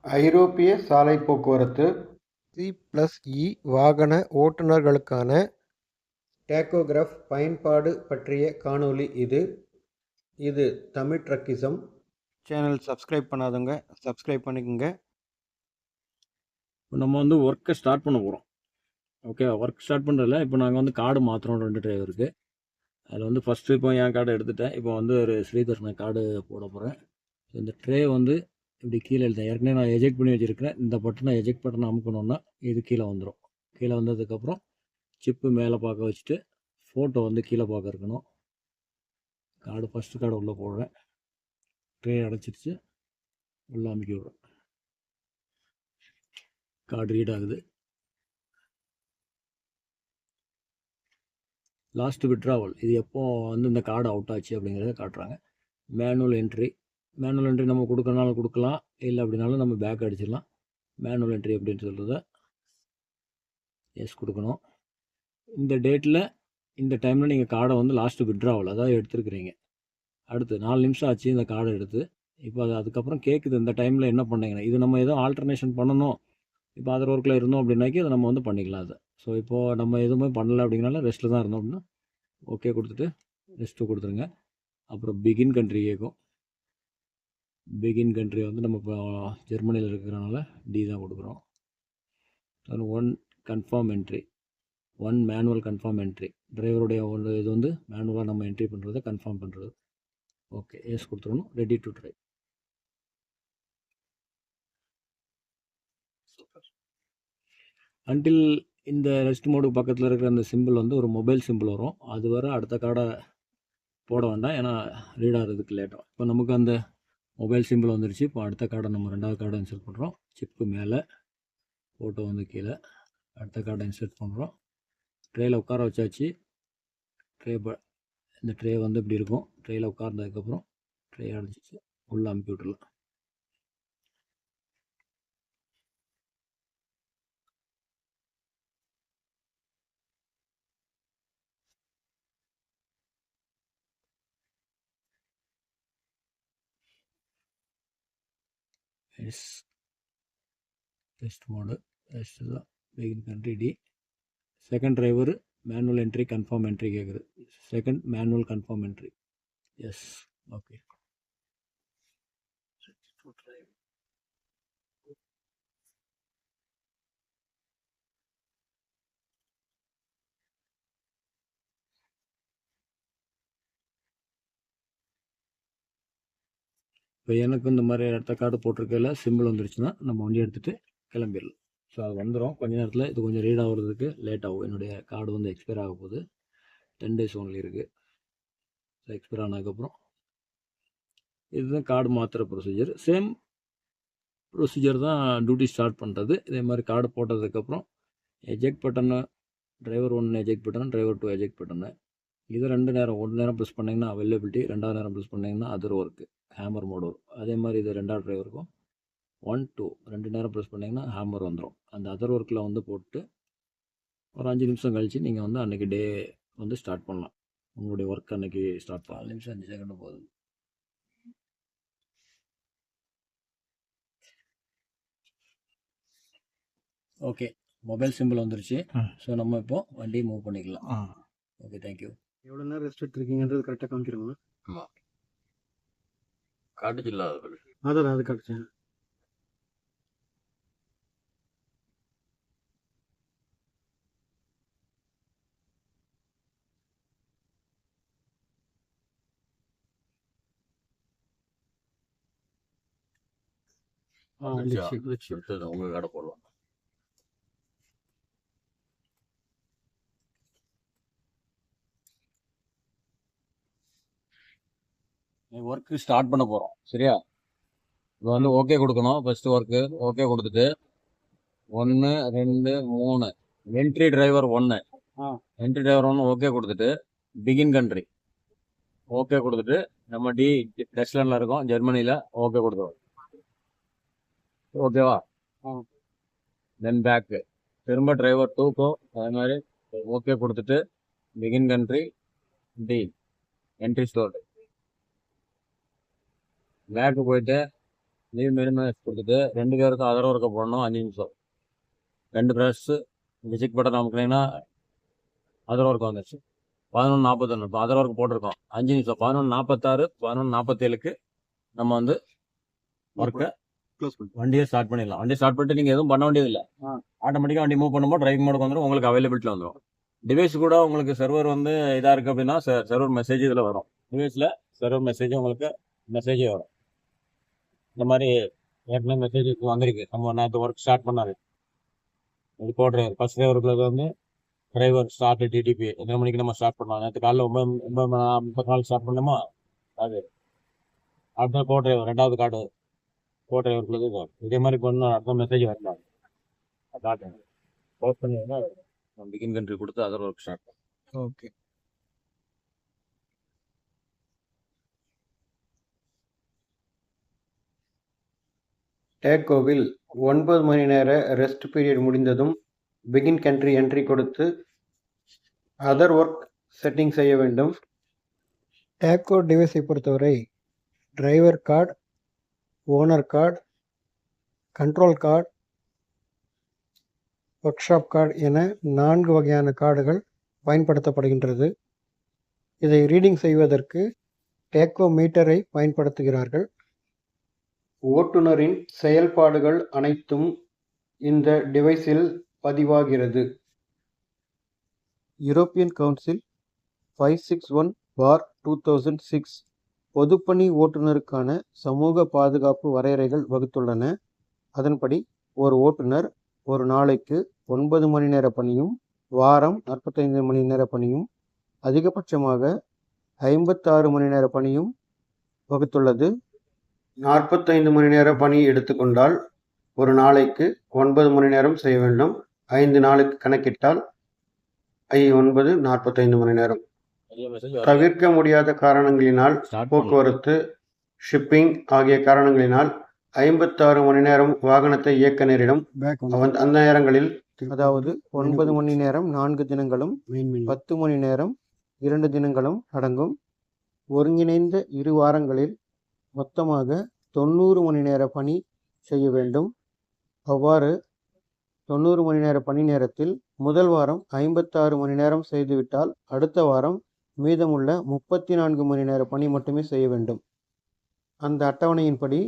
ஐரோப்பிய சாலை போக்குவரத்து C+E வாகன ஓட்டுநர்களுக்கான டேக்கோகிராஃப் பயன்பாடு பற்றிய காணொளி இது தமிழ் ட்ரக்கிசம் சேனல் சப்ஸ்கிரைப் பண்ணாதவங்க சப்ஸ்கிரைப் பண்ணிக்கோங்க. இப்போ நம்ம வந்து ஒர்க்கை ஸ்டார்ட் பண்ண போகிறோம். ஓகே, ஒர்க் ஸ்டார்ட் பண்ணுறதில்ல. இப்போ நாங்கள் வந்து கார்டு மாற்றுறோம் 2 டிரைவருக்கு. அதில் வந்து ஃபஸ்ட்டு இப்போ என் கார்டை எடுத்துட்டேன். இப்போ வந்து ஒரு ஸ்ரீதர்ஷன கார்டு போட போகிறேன். இந்த ட்ரே வந்து இப்படி கீழே எழுதேன். ஏற்கனவே நான் எஜெக்ட் பண்ணி வச்சுருக்கிறேன். இந்த பட்டனை எஜெக்ட் பட்டனை அமுக்கணுன்னா இது கீழே வந்துடும். கீழே வந்ததுக்கப்புறம் சிப்பு மேலே பார்க்க வச்சுட்டு ஃபோட்டோ வந்து கீழே பார்க்க இருக்கணும். கார்டு ஃபஸ்ட்டு கார்டு உள்ளே போடுறேன். ட்ரே அடைச்சிருச்சு, உள்ளே அமுக்கி விடுறேன். கார்டு ரீட் ஆகுது. லாஸ்ட் விட்ராவல், இது எப்போ வந்து இந்த கார்டு அவுட் ஆச்சு அப்படிங்கிறத காட்டுறாங்க. மேனுவல் என்ட்ரி நம்ம கொடுக்கறனாலும் கொடுக்கலாம், இல்லை அப்படின்னாலும் நம்ம பேக் அடிச்சிடலாம். மேனுவல் என்ட்ரி அப்படின்னு சொல்கிறத எஸ் கொடுக்கணும். இந்த டேட்டில் இந்த டைமில் நீங்கள் கார்டை வந்து லாஸ்ட்டு விட்ராவல் அதாவது எடுத்துருக்குறீங்க. அடுத்து 4 நிமிஷம் ஆச்சு இந்த கார்டை எடுத்து. இப்போ அதுக்கப்புறம் கேட்குது இந்த டைமில் என்ன பண்ணீங்கன்னா, இது நம்ம எதுவும் ஆல்டர்னேஷன் பண்ணணும், இப்போ அதர் ஒர்க்கில் இருந்தோம் அப்படின்னாக்கி அதை நம்ம வந்து பண்ணிக்கலாம். அதை ஸோ இப்போது நம்ம எதுவுமே பண்ணலை அப்படிங்கனால ரெஸ்ட்டில் தான் இருந்தோம் அப்படின்னா ஓகே கொடுத்துட்டு ரெஸ்ட்டு கொடுத்துருங்க. அப்புறம் பிகின் கண்ட்ரி கேட்கும். பிகின் கண்ட்ரி வந்து நம்ம இப்போ ஜெர்மனியில் இருக்கிறனால டி தான் கொடுக்குறோம். 1 confirm entry, 1 manual confirm entry. டிரைவருடைய ஒரு இது வந்து மேனுவலாக நம்ம என்ட்ரி பண்ணுறதை கன்ஃபார்ம் பண்ணுறது. ஓகே எஸ் கொடுத்துடணும். Ready to try. அன்டில் இந்த ரெஸ்ட் மோடுக்கு பக்கத்தில் இருக்கிற அந்த சிம்பிள் வந்து ஒரு மொபைல் சிம்பிள் வரும். அது வர அடுத்த கார்டை போட வேண்டாம், ஏன்னா ரீட் ஆகிறதுக்கு லேட்டாகும். இப்போ நமக்கு அந்த மொபைல் சிம்பிள் வந்துருச்சு. இப்போ அடுத்த கார்டை நம்ம 2வது கார்டை இன்சர்ட் பண்ணுறோம். சிப்பு மேலே, ஃபோட்டோ வந்து கீழே. அடுத்த கார்டை இன்சர்ட் பண்ணுறோம். ட்ரேயில் உட்கார வச்சாச்சு. இந்த ட்ரே வந்து இப்படி இருக்கும். ட்ரேயில் உட்கார்ந்ததுக்கப்புறம் ட்ரே அடைச்சிச்சு, உள்ளே அமுக்கி விட்டுடலாம். எஸ் டெஸ்ட் மோடு, டெஸ்ட் தான். Begin country D. Second driver manual entry confirm entry கேட்குது. Second manual confirm entry yes. Okay, இப்போ எனக்கு இந்த மாதிரி அடுத்த கார்டு போட்டிருக்கையில் சிம்பிள் வந்துருச்சுன்னா நம்ம வண்டி எடுத்துகிட்டு கிளம்பிடலாம். ஸோ அது வந்துடும் கொஞ்ச நேரத்தில். இது கொஞ்சம் ரீட் ஆகுறதுக்கு லேட் ஆகும். என்னுடைய கார்டு வந்து எக்ஸ்பயர் ஆக போகுது. 10 days ஒன்லி இருக்குது. ஸோ எக்ஸ்பயர் ஆனதுக்கப்புறம் இதுதான் கார்டு மாற்றுற ப்ரொசீஜர். சேம் ப்ரொசீஜர் தான் டியூட்டி ஸ்டார்ட் பண்ணுறது. இதே மாதிரி கார்டு போட்டதுக்கப்புறம் எஜெக்ட் பட்டனை driver 1 eject button, driver 2 eject பட்டனை. இது 2 நேரம், 1 நேரம் ப்ரெஸ் பண்ணிங்கன்னா அவைலபிலிட்டி, 2வது நேரம் ப்ரெஸ் பண்ணிங்கன்னா அதர் ஒர்க்கு, ஹேமர் மோடு வரும். அதே மாதிரி இது 2வது டிரைவருக்கும் 1 2 2 நேரம் ப்ரெஸ் பண்ணிங்கன்னா ஹேமர் வந்துடும். அந்த அதர் ஒர்க்கில் வந்து போட்டு ஒரு 5 நிமிஷம் கழித்து நீங்கள் வந்து அன்றைக்கி டே வந்து ஸ்டார்ட் பண்ணலாம். உங்களுடைய ஒர்க் அன்றைக்கி ஸ்டார்ட் பண்ணலாம். 4 நிமிஷம் 5 செகண்ட் போகுது. ஓகே, மொபைல் சிம்பிள் வந்துருச்சு. ஸோ நம்ம இப்போ வண்டியை மூவ் பண்ணிக்கலாம். Okay, thank you. எவ்வளோ நேரம் ரெஸ்ட் எடுத்துருக்கீங்கன்றது கரெக்டாக காமிக்கிறோங்க. ஆமாம், காட்டுச்சில்ல அதான் அது காட்டுச்சேன். உங்கள் கடை போடலாம். ஒர்க்கு ஸ்டார்ட் பண்ண போகிறோம். சரியா, இப்போ வந்து ஓகே கொடுக்கணும். ஃபஸ்ட்டு ஒர்க்கு ஓகே கொடுத்துட்டு 1 2 3 entry driver 1, entry driver 1 okay கொடுத்துட்டு பிகின் கண்ட்ரி ஓகே கொடுத்துட்டு நம்ம டி டெஸ்ட்லேண்டில் இருக்கோம் ஜெர்மனியில். ஓகே கொடுத்துருவோம். ஓகேவா, தென் பேக்கு திரும்ப டிரைவர் 2க்கும் அதே மாதிரி ஓகே கொடுத்துட்டு begin country D entry store back போயிட்டு லீவ் மெயின்டெனன்ஸ் கொடுத்துட்டு 2 பேருக்கும் அதர் ஒர்க்கை போடணும் 5 நிமிஷம். 2 ப்ரெஸ்ஸு விசிக் பட்டன் அமுக்குனீங்கன்னா அதர் ஒர்க் வந்துச்சு. 11:41 இப்போ அதர் ஒர்க் போட்டிருக்கோம் 5 நிமிஷம். 11:46 11:47க்கு நம்ம வந்து ஒர்க்கை க்ளோஸ் பண்ணி வண்டியை ஸ்டார்ட் பண்ணிடலாம். வண்டியை ஸ்டார்ட் பண்ணிட்டு நீங்கள் எதுவும் பண்ண வேண்டியதில்லை. ஆட்டோமேட்டிக்காக வண்டி மூவ் பண்ணும்போது டிரைவிங் மோடுக்கு வந்துடும். உங்களுக்கு அவைலபிலிட்டியில் வந்துடும். டிவைஸ் கூட உங்களுக்கு சர்வர் வந்து இதாக இருக்குது அப்படின்னா சர்வர் மெசேஜ் இதில் வரும். டிவைஸில் சர்வர் மெசேஜ் உங்களுக்கு மெசேஜே வரும். இந்த மாதிரி ஏற்கனவே மெசேஜ் வந்திருக்கு. நம்ம நேற்று ஒர்க் ஸ்டார்ட் பண்ணாரு இது டிரைவர் ஃபர்ஸ்ட் டிரைவருக்கு வந்து டிரைவர் ஸ்டார்ட் டிடிபி எத்தனை மணிக்கு நம்ம ஸ்டார்ட் பண்ணலாம். நேற்று காலையில் 9:34 ஸ்டார்ட் பண்ணோமா அது அடுத்த கோ டிரைவர் 2வது கார்டு கோ டிரைவருக்கு இதே மாதிரி பண்ணணும். அடுத்த மெசேஜ் வரலாம். காட்டுங்க க்ளோஸ் பண்ணி பிகின் கண்ட்ரி கொடுத்து அதர் ஒர்க் ஸ்டார்ட் பண்ணும். ஓகே. டேக்கோவில் 9 மணி நேர ரெஸ்ட் பீரியட் முடிந்ததும் பிகின் கண்ட்ரி என்ட்ரி கொடுத்து அதர் ஒர்க் செட்டிங் செய்ய வேண்டும். டேக்கோ டிவைஸை பொறுத்தவரை driver card, owner card, control card, work shop card என 4 வகையான கார்டுகள் பயன்படுத்தப்படுகின்றது. இதை ரீடிங் செய்வதற்கு டேக்கோ மீட்டரை பயன்படுத்துகிறார்கள். ஓட்டுநரின் செயல்பாடுகள் அனைத்தும் இந்த டிவைஸில் பதிவாகிறது. யூரோப்பியன் கவுன்சில் 561/2006 பொதுப்பணி ஓட்டுநருக்கான சமூக பாதுகாப்பு வரையறைகள் வகுத்துள்ளன. அதன்படி ஒரு ஓட்டுநர் ஒரு நாளைக்கு 9 மணி நேர பணியும் வாரம் 45 மணி நேர பணியும் அதிகபட்சமாக 56 மணி நேர பணியும் வகுத்துள்ளது. 45 மணி நேர பணி எடுத்துக்கொண்டால் ஒரு நாளைக்கு 9 மணி நேரம் செய்ய வேண்டும். 5 நாளுக்கு கணக்கிட்டால் 9 45 மணி நேரம். தவிர்க்க முடியாத காரணங்களினால் போக்குவரத்து, ஷிப்பிங் ஆகிய காரணங்களினால் 56 மணி நேரம் வாகனத்தை இயக்க நேரிடும். அந்த நேரங்களில் அதாவது 9 மணி நேரம் 4 தினங்களும் 10 மணி நேரம் 2 தினங்களும் அடங்கும். ஒருங்கிணைந்த 2 வாரங்களில் மொத்தமாக 90 மணி நேர பணி செய்ய வேண்டும். அவ்வாறு 90 மணி நேர பணி நேரத்தில் முதல் வாரம் 56 மணி நேரம் செய்துவிட்டால் அடுத்த வாரம் மீதமுள்ள 34 மணி நேர பணி மட்டுமே செய்ய வேண்டும். அந்த அட்டவணையின்படி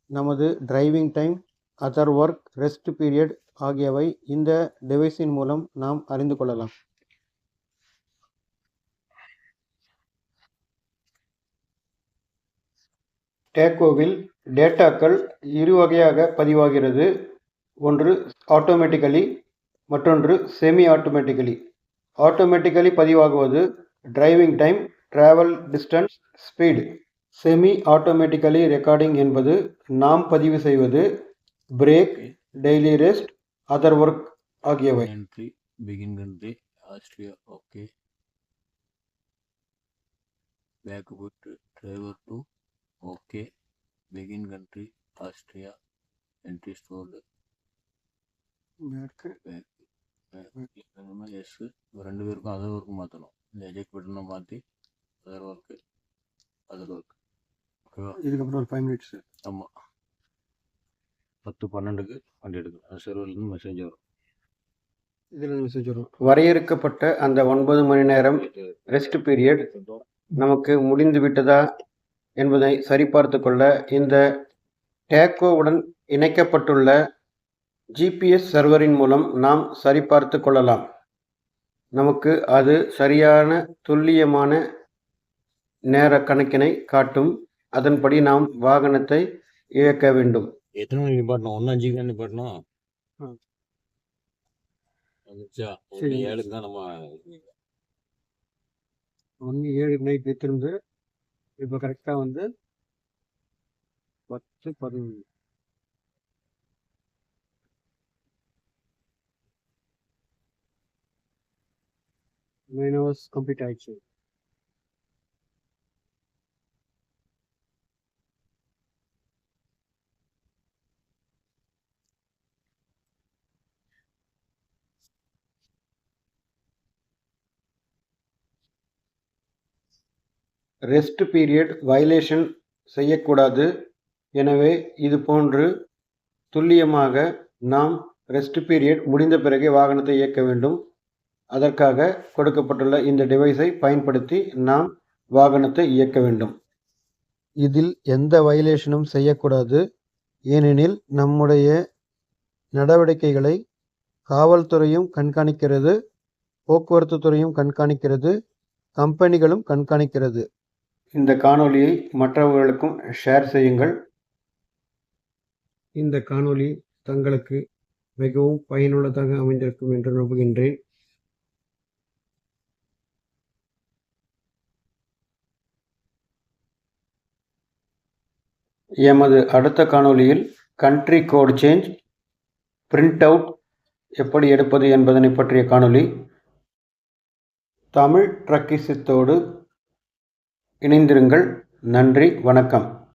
நமது driving time, other work, rest period ஆகியவை இந்த டிவைஸின் மூலம் நாம் அறிந்து கொள்ளலாம். டேக்கோவில் டேட்டாக்கள் 2 வகையாக பதிவாகிறது. ஒன்று ஆட்டோமேட்டிக்கலி, மற்றொன்று செமி ஆட்டோமேட்டிக்கலி. ஆட்டோமேட்டிக்கலி பதிவாகுவது driving time, travel distance, speed. Semi automatically recording என்பது நாம் பதிவு செய்வது break, daily rest, other work ஆகியவை. Entry begin country Austria okay. Back put driver to okay. Begin country Austria entry stored yes 2 பேருக்கும் other work மாற்றணும். இந்த eject பட்டனை மாற்றி அதர் ஒர்க்கு ஓகேவா. இதுக்கப்புறம் ஒரு 5 மினிட்ஸ். ஆமாம் 10-12க்கு வண்டி எடுக்கணும். அது சர்வர்லேருந்து மெசேஜ் வரும். இதில் மெசேஜ் வரும். வரையறுக்கப்பட்ட அந்த 9 மணி நேரம் ரெஸ்ட் பீரியட் நமக்கு முடிந்து விட்டதா என்பதை சரிபார்த்து கொள்ள இந்த டேக்கோவுடன் இணைக்கப்பட்டுள்ள ஜிபிஎஸ் சர்வரின் மூலம் நாம் சரிபார்த்து கொள்ளலாம். நமக்கு அது சரியான துல்லியமான நேர கணக்கினை காட்டும். அதன்படி நாம் வாகனத்தை இயக்க வேண்டும். எத்தனை மணிக்கு நிப்பாட்டணும்? 1:05க்கு தான் நிப்பாட்டணும். சரி. 7க்கு தான் நம்ம 7 நைட் நிறுத்திருந்து இப்போ கரெக்டாக வந்து 10-11 9 hours கம்ப்ளீட் ஆயிடுச்சு. ரெஸ்ட் பீரியட் வயலேஷன் செய்யக்கூடாது. எனவே இது போன்று துல்லியமாக நாம் ரெஸ்ட் பீரியட் முடிந்த பிறகே வாகனத்தை இயக்க வேண்டும். அதற்காக கொடுக்கப்பட்டுள்ள இந்த டிவைஸை பயன்படுத்தி நாம் வாகனத்தை இயக்க வேண்டும். இதில் எந்த வயலேஷனும் செய்யக்கூடாது. ஏனெனில் நம்முடைய நடவடிக்கைகளை காவல்துறையும் கண்காணிக்கிறது, போக்குவரத்து துறையும் கண்காணிக்கிறது, கம்பெனிகளும் கண்காணிக்கிறது. இந்த காணொளியை மற்றவர்களுக்கும் ஷேர் செய்யுங்கள். இந்த காணொளி தங்களுக்கு மிகவும் பயனுள்ளதாக அமைந்திருக்கும் என்று நம்புகின்றேன். எமது அடுத்த காணொளியில் country code change print out எப்படி எடுப்பது என்பதனை பற்றிய காணொளி. தமிழ் ட்ரக்கிசத்தோடு இணைந்திருங்கள். நன்றி, வணக்கம்.